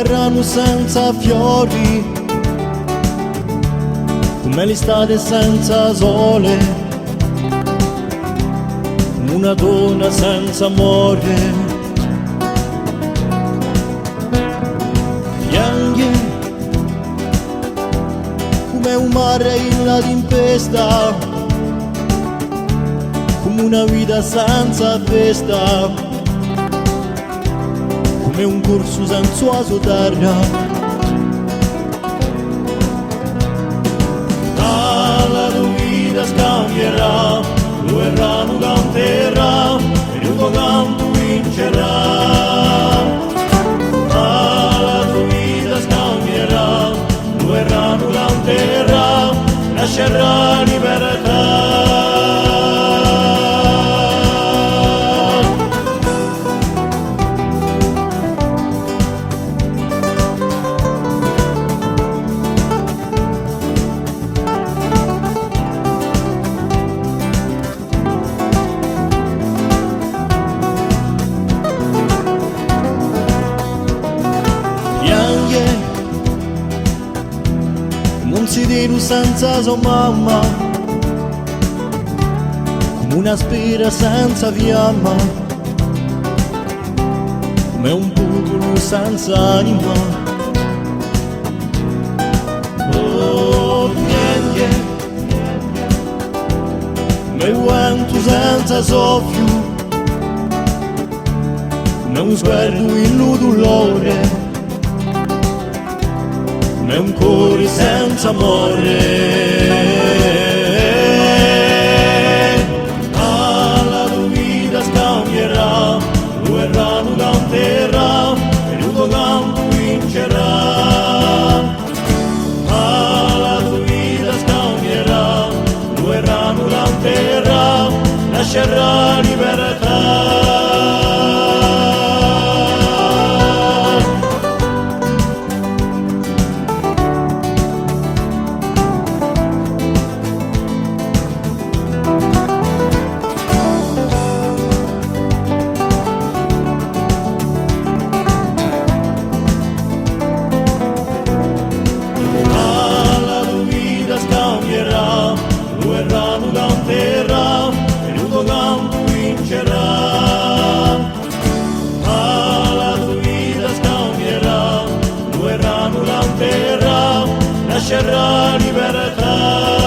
verranno senza fiori, come l'estate senza sole, come una donna senza amore. Pianghe come un mare in la tempesta, come una vita senza festa, come un corso senza sua terra. La tua vita scambierà, tu verrà, non canterà, e il tuo canto vincerà. La tua vita scambierà, tu verrà, non canterà, lascerà libertà. Come un sidero senza sua mamma, come una spira senza fiamma, come un popolo senza anima. Oh, niente, come un vento senza soffio, come un sguardo in dolore, come un cuore senza amore. La tua vita scambierà, tu verrà, non canterà, e il tuo canto vincerà. La tua vita scambierà, tu verrà, non canterà, lascerà libertà. Tu verrà, non canterà, e il tuo canto vincerà. La tua vita scambierà, tu verrà, non canterà, lascerà libertà.